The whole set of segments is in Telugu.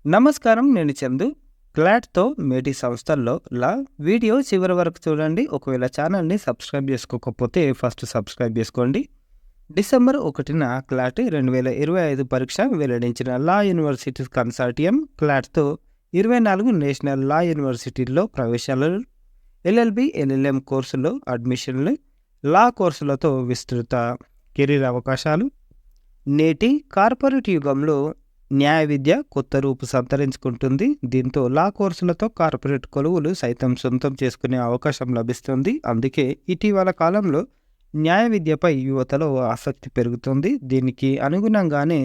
నమస్కారం. నేను చందు. క్లాట్‌తో మేటి సంస్థల్లో వీడియో చివరి వరకు చూడండి. ఒకవేళ ఛానల్‌ని సబ్స్క్రైబ్ చేసుకోకపోతే ఫస్ట్ సబ్స్క్రైబ్ చేసుకోండి. డిసెంబర్ 1న క్లాట్ 2025 పరీక్ష వెల్లడించిన లా యూనివర్సిటీస్ కన్సార్టియం క్లాట్‌తో 24 నేషనల్ లా యూనివర్సిటీల్లో ప్రవేశాలు, ఎల్ఎల్బి, ఎల్ఎల్ఎం కోర్సుల్లో అడ్మిషన్లు, లా కోర్సులతో విస్తృత కెరీర్ అవకాశాలు. నేటి కార్పొరేట్ యుగంలో న్యాయ విద్య కొత్త రూపు సంతరించుకుంటుంది. దీంతో లా కోర్సులతో కార్పొరేట్ కొలువులు సైతం సొంతం చేసుకునే అవకాశం లభిస్తుంది. అందుకే ఇటీవల కాలంలో న్యాయ విద్యపై యువతలో ఆసక్తి పెరుగుతుంది. దీనికి అనుగుణంగానే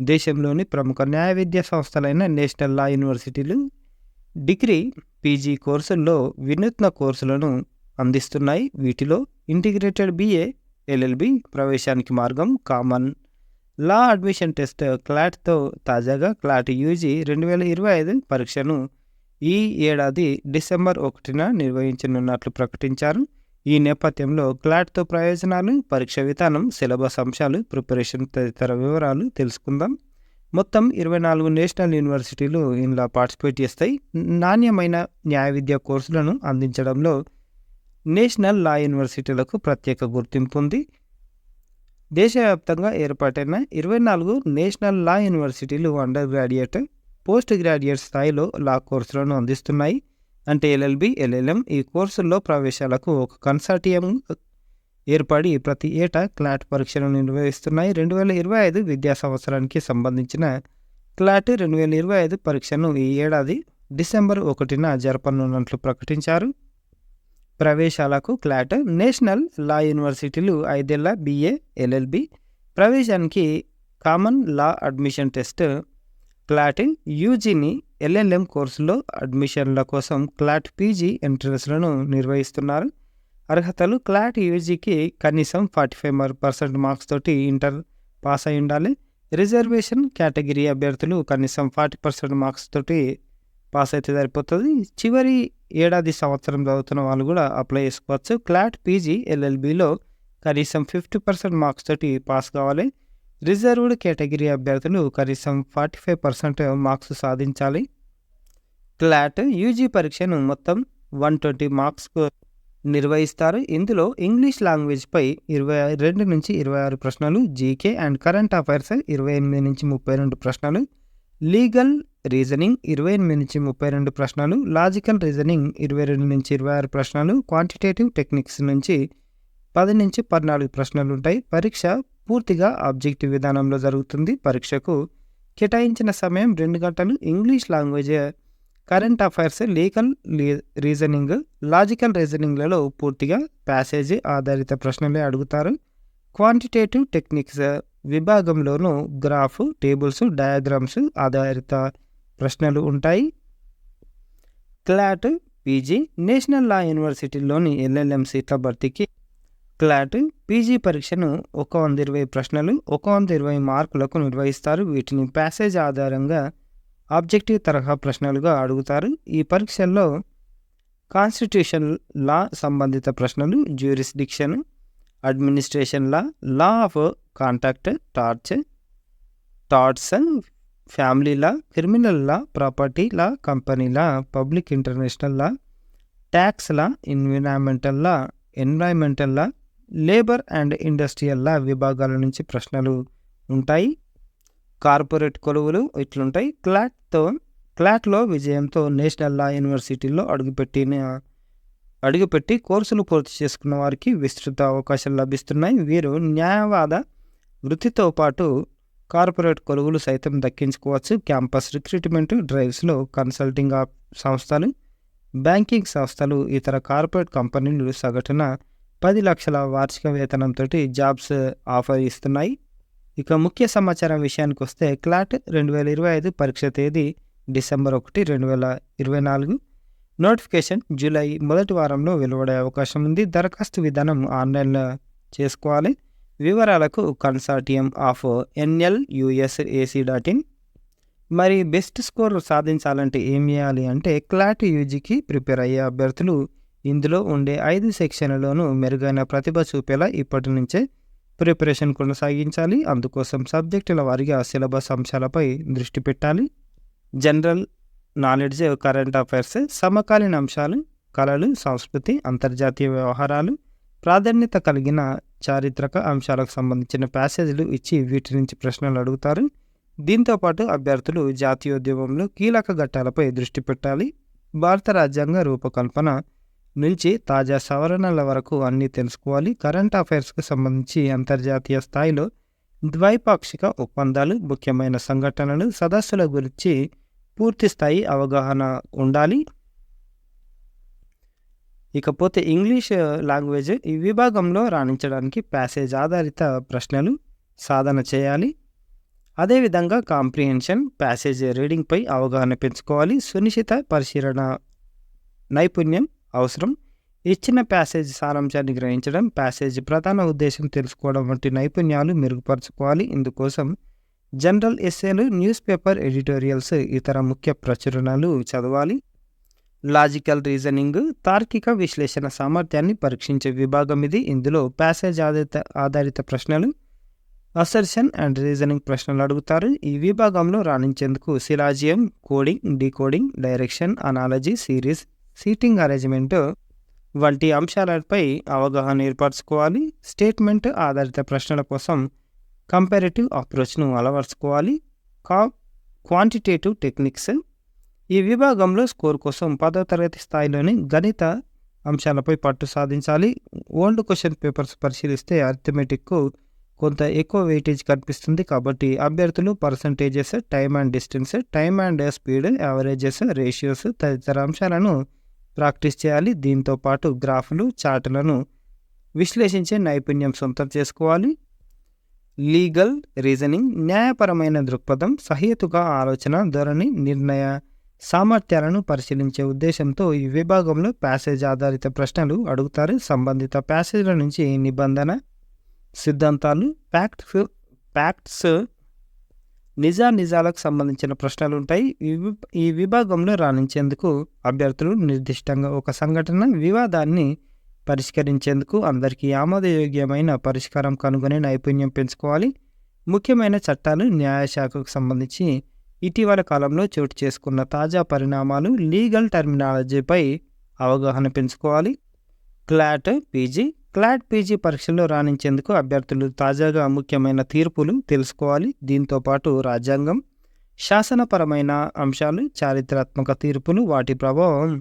దేశంలోని ప్రముఖ న్యాయ విద్యా సంస్థలైన నేషనల్ లా యూనివర్సిటీలు డిగ్రీ, పీజీ కోర్సుల్లో వినూత్న కోర్సులను అందిస్తున్నాయి. వీటిలో ఇంటిగ్రేటెడ్ BA, LLB ప్రవేశానికి మార్గం, కామన్ లా అడ్మిషన్ టెస్ట్ క్లాట్‌తో తాజాగా క్లాట్ యూజీ 2025 పరీక్షను ఈ ఏడాది డిసెంబర్ 1న నిర్వహించనున్నట్లు ప్రకటించారు. ఈ నేపథ్యంలో క్లాట్‌తో ప్రయోజనాలు, పరీక్ష విధానం, సిలబస్ అంశాలు, ప్రిపరేషన్ తదితర వివరాలు తెలుసుకుందాం. మొత్తం 24 నేషనల్ యూనివర్సిటీలు ఇందులో పార్టిసిపేట్ చేస్తాయి. నాణ్యమైన న్యాయ విద్యా కోర్సులను అందించడంలో నేషనల్ లా యూనివర్సిటీలకు ప్రత్యేక గుర్తింపు ఉంది. దేశవ్యాప్తంగా ఏర్పాటైన 24 నేషనల్ లా యూనివర్సిటీలు అండర్ గ్రాడ్యుయేట్, పోస్ట్ గ్రాడ్యుయేట్ స్థాయిలో లా కోర్సులను అందిస్తున్నాయి. అంటే LLB, LLM ఈ కోర్సుల్లో ప్రవేశాలకు ఒక కన్సార్టియం ఏర్పడి ప్రతి ఏటా క్లాట్ పరీక్షలు నిర్వహిస్తున్నాయి. 2025 విద్యా సంవత్సరానికి సంబంధించిన క్లాట్ 2025 పరీక్షను ఈ ఏడాది డిసెంబర్ 1న జరపనున్నట్లు ప్రకటించారు. ప్రవేశాలకు క్లాట్ నేషనల్ లా యూనివర్సిటీలు 5 ఏళ్ల BA, LLB ప్రవేశానికి common law admission test, CLAT యూజీని LLM కోర్సులో అడ్మిషన్ల కోసం క్లాట్ PG ఎంట్రన్స్లను నిర్వహిస్తున్నారు. అర్హతలు క్లాట్ యూజీకి కనీసం 45% మార్క్స్ తోటి ఇంటర్ పాస్ అయి ఉండాలి. రిజర్వేషన్ కేటగిరీ అభ్యర్థులు కనీసం 40% మార్క్స్ తోటి పాస్ అయితే సరిపోతుంది. చివరి ఏడాది సంవత్సరం చదువుతున్న వాళ్ళు కూడా అప్లై చేసుకోవచ్చు. క్లాట్ PG, LLBలో కనీసం 50% మార్క్స్ తోటి పాస్ కావాలి. రిజర్వ్డ్ కేటగిరీ అభ్యర్థులు కనీసం 45% మార్క్స్ సాధించాలి. క్లాట్ యూజీ పరీక్షను మొత్తం 120 మార్క్స్కు నిర్వహిస్తారు. ఇందులో ఇంగ్లీష్ లాంగ్వేజ్పై 22 నుంచి 26 ప్రశ్నలు, జీకే అండ్ కరెంట్ అఫైర్స్ 28 నుంచి 32 ప్రశ్నలు, లీగల్ రీజనింగ్ 28 నుంచి 32 ప్రశ్నలు, లాజికల్ రీజనింగ్ 22 నుంచి 26 ప్రశ్నలు, క్వాంటిటేటివ్ టెక్నిక్స్ నుంచి 10 నుంచి 14 ప్రశ్నలు ఉంటాయి. పరీక్ష పూర్తిగా ఆబ్జెక్టివ్ విధానంలో జరుగుతుంది. పరీక్షకు కేటాయించిన సమయం 2 గంటలు. English language, current affairs, legal reasoning, logical రీజనింగ్లలో పూర్తిగా ప్యాసేజీ ఆధారిత ప్రశ్నలే అడుగుతారు. క్వాంటిటేటివ్ టెక్నిక్స్ విభాగంలోనూ గ్రాఫ్, టేబుల్స్, డయాగ్రామ్స్ ఆధారిత ప్రశ్నలు ఉంటాయి. క్లాట్ PG నేషనల్ లా యూనివర్సిటీలోని LLM సీట్ల భర్తీకి క్లాట్ PG పరీక్షను 120 ప్రశ్నలు, 120 మార్కులకు నిర్వహిస్తారు. వీటిని ప్యాసేజ్ ఆధారంగా ఆబ్జెక్టివ్ తరహా ప్రశ్నలుగా అడుగుతారు. ఈ పరీక్షల్లో కాన్స్టిట్యూషన్ లా సంబంధిత ప్రశ్నలు, jurisdiction, administration law, law of contract, torts, family law, criminal law, property law, company law, public international law, tax law, environmental law, labour and industrial law విభాగాల నుంచి ప్రశ్నలు ఉంటాయి. కార్పొరేట్ కొలువులు ఇట్లుంటాయి. క్లాట్లో విజయంతో నేషనల్ లా యూనివర్సిటీల్లో అడుగుపెట్టి కోర్సులు పూర్తి చేసుకున్న వారికి విస్తృత అవకాశాలు లభిస్తున్నాయి. వీరు న్యాయవాద వృత్తితో పాటు కార్పొరేట్ కొలువులు సైతం దక్కించుకోవచ్చు. క్యాంపస్ రిక్రూట్మెంట్ డ్రైవ్స్లో కన్సల్టింగ్ సంస్థలు, బ్యాంకింగ్ సంస్థలు, ఇతర కార్పొరేట్ కంపెనీలు సగటున 10 లక్షల వార్షిక వేతనంతో జాబ్స్ ఆఫర్ ఇస్తున్నాయి. ఇక ముఖ్య సమాచారం విషయానికి వస్తే క్లాట్ 2025 పరీక్ష తేదీ డిసెంబర్ 1, 2024. నోటిఫికేషన్ జూలై మొదటి వారంలో వెలువడే అవకాశం ఉంది. దరఖాస్తు విధానం ఆన్లైన్లో చేసుకోవాలి. వివరాలకు కన్సార్టియం ఆఫ్ NLUSAC.in. మరి బెస్ట్ స్కోర్ సాధించాలంటే ఏం చేయాలి అంటే క్లాట్ యూజీకి ప్రిపేర్ అయ్యే అభ్యర్థులు ఇందులో ఉండే 5 సెక్షన్లలోనూ మెరుగైన ప్రతిభ చూపేలా ఇప్పటి నుంచే ప్రిపరేషన్ కొనసాగించాలి. అందుకోసం సబ్జెక్టుల వారీగా సిలబస్ అంశాలపై దృష్టి పెట్టాలి. జనరల్ నాలెడ్జ్, కరెంట్ అఫైర్స్, సమకాలీన అంశాలు, కళలు, సంస్కృతి, అంతర్జాతీయ వ్యవహారాలు, ప్రాధాన్యత కలిగిన చారిత్రక అంశాలకు సంబంధించిన ప్యాసేజీలు ఇచ్చి వీటి నుంచి ప్రశ్నలు అడుగుతారు. దీంతోపాటు అభ్యర్థులు జాతీయోద్యమంలో కీలక ఘట్టాలపై దృష్టి పెట్టాలి. భారత రాజ్యాంగ రూపకల్పన నుంచి తాజా సవరణల వరకు అన్నీ తెలుసుకోవాలి. కరెంట్ అఫైర్స్కు సంబంధించి అంతర్జాతీయ స్థాయిలో ద్వైపాక్షిక ఒప్పందాలు, ముఖ్యమైన సంఘటనలు, సదస్సుల గురించి పూర్తి స్థాయి అవగాహన ఉండాలి. ఇకపోతే ఇంగ్లీష్ లాంగ్వేజ్ ఈ విభాగంలో రాణించడానికి ప్యాసేజ్ ఆధారిత ప్రశ్నలు సాధన చేయాలి. అదేవిధంగా కాంప్రిహెన్షన్, ప్యాసేజ్ రీడింగ్పై అవగాహన పెంచుకోవాలి. సునిశ్చిత పరిశీలన నైపుణ్యం అవసరం. ఇచ్చిన ప్యాసేజ్ సారాంశాన్ని గ్రహించడం, ప్యాసేజ్ ప్రధాన ఉద్దేశం తెలుసుకోవడం వంటి నైపుణ్యాలు మెరుగుపరచుకోవాలి. ఇందుకోసం జనరల్ ఎస్సేలు, న్యూస్ పేపర్ ఎడిటోరియల్స్, ఇతర ముఖ్య ప్రచురణలు చదవాలి. లాజికల్ రీజనింగ్, తార్కిక విశ్లేషణ సామర్థ్యాన్ని పరీక్షించే విభాగం ఇది. ఇందులో ప్యాసేజ్ ఆధారిత ప్రశ్నలు, అసర్షన్ అండ్ రీజనింగ్ ప్రశ్నలు అడుగుతారు. ఈ విభాగంలో రాణించేందుకు syllogism, coding, decoding, direction, analogy, series, seating arrangement వంటి అంశాలపై అవగాహన ఏర్పరచుకోవాలి. స్టేట్మెంట్ ఆధారిత ప్రశ్నల కోసం కంపారిటివ్ అప్రోచ్ను అలవర్చుకోవాలి. క్వాంటిటేటివ్ టెక్నిక్స్, ఈ విభాగంలో స్కోర్ కోసం 10వ తరగతి స్థాయిలోని గణిత అంశాలపై పట్టు సాధించాలి. ఓల్డ్ క్వశ్చన్ పేపర్స్ పరిశీలిస్తే అర్థమెటిక్కు కొంత ఎక్కువ వెయిటేజ్ కనిపిస్తుంది. కాబట్టి అభ్యర్థులు percentages, time and distance, time and speed, averages, ratios తదితర అంశాలను ప్రాక్టీస్ చేయాలి. దీంతో పాటు గ్రాఫ్లు, చార్టులను విశ్లేషించే నైపుణ్యం సొంతం చేసుకోవాలి. లీగల్ రీజనింగ్, న్యాయపరమైన దృక్పథం, సహేతుక ఆలోచన ధోరణి, నిర్ణయ సామర్థ్యాలను పరిశీలించే ఉద్దేశంతో ఈ విభాగంలో ప్యాసేజ్ ఆధారిత ప్రశ్నలు అడుగుతారు. సంబంధిత ప్యాసేజ్ల నుంచి నిబంధన, సిద్ధాంతాలు, ఫ్యాక్ట్స్, నిజాలకు సంబంధించిన ప్రశ్నలు ఉంటాయి. ఈ విభాగంలో రాణించేందుకు అభ్యర్థులు నిర్దిష్టంగా ఒక సంఘటన, వివాదాన్ని పరిష్కరించేందుకు అందరికీ ఆమోదయోగ్యమైన పరిష్కారం కనుగొనే నైపుణ్యం పెంచుకోవాలి. ముఖ్యమైన చట్టాలు, న్యాయశాఖకు సంబంధించి ఇటీవల కాలంలో చోటు చేసుకున్న తాజా పరిణామాలు, లీగల్ టర్మినాలజీపై అవగాహన పెంచుకోవాలి. క్లాట్ పీజీ పరీక్షల్లో రాణించేందుకు అభ్యర్థులు తాజాగా ముఖ్యమైన తీర్పులు తెలుసుకోవాలి. దీంతోపాటు రాజ్యాంగం, శాసనపరమైన అంశాలు, చారిత్రాత్మక తీర్పులు, వాటి ప్రభావం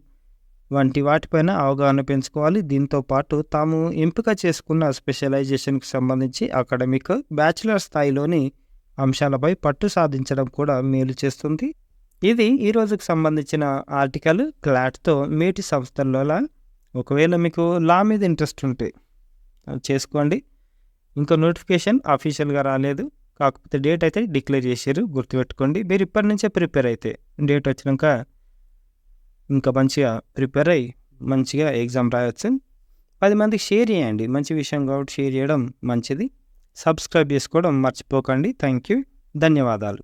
వంటి వాటిపైన అవగాహన పెంచుకోవాలి. దీంతోపాటు తాము ఎంపిక చేసుకున్న స్పెషలైజేషన్కి సంబంధించి అకాడమిక్, బ్యాచిలర్ స్థాయిలోని అంశాలపై పట్టు సాధించడం కూడా మేలు చేస్తుంది. ఇది ఈరోజుకు సంబంధించిన ఆర్టికల్. క్లాట్తో మేటి సంస్థల్లో ఒకవేళ మీకు లా మీద ఇంట్రెస్ట్ ఉంటే చేసుకోండి. ఇంకా నోటిఫికేషన్ అఫీషియల్గా రాలేదు, కాకపోతే డేట్ అయితే డిక్లేర్ చేశారు, గుర్తుపెట్టుకోండి. మీరు ఇప్పటి నుంచే ప్రిపేర్ అయితే డేట్ వచ్చినాక ఇంకా మంచిగా ప్రిపేర్ అయ్యి మంచిగా ఎగ్జామ్ రాయొచ్చు. 10 మందికి షేర్ చేయండి, మంచి విషయం కాబట్టి షేర్ చేయడం మంచిది. సబ్స్క్రైబ్ చేసుకోవడం మర్చిపోకండి. థ్యాంక్ యూ, ధన్యవాదాలు.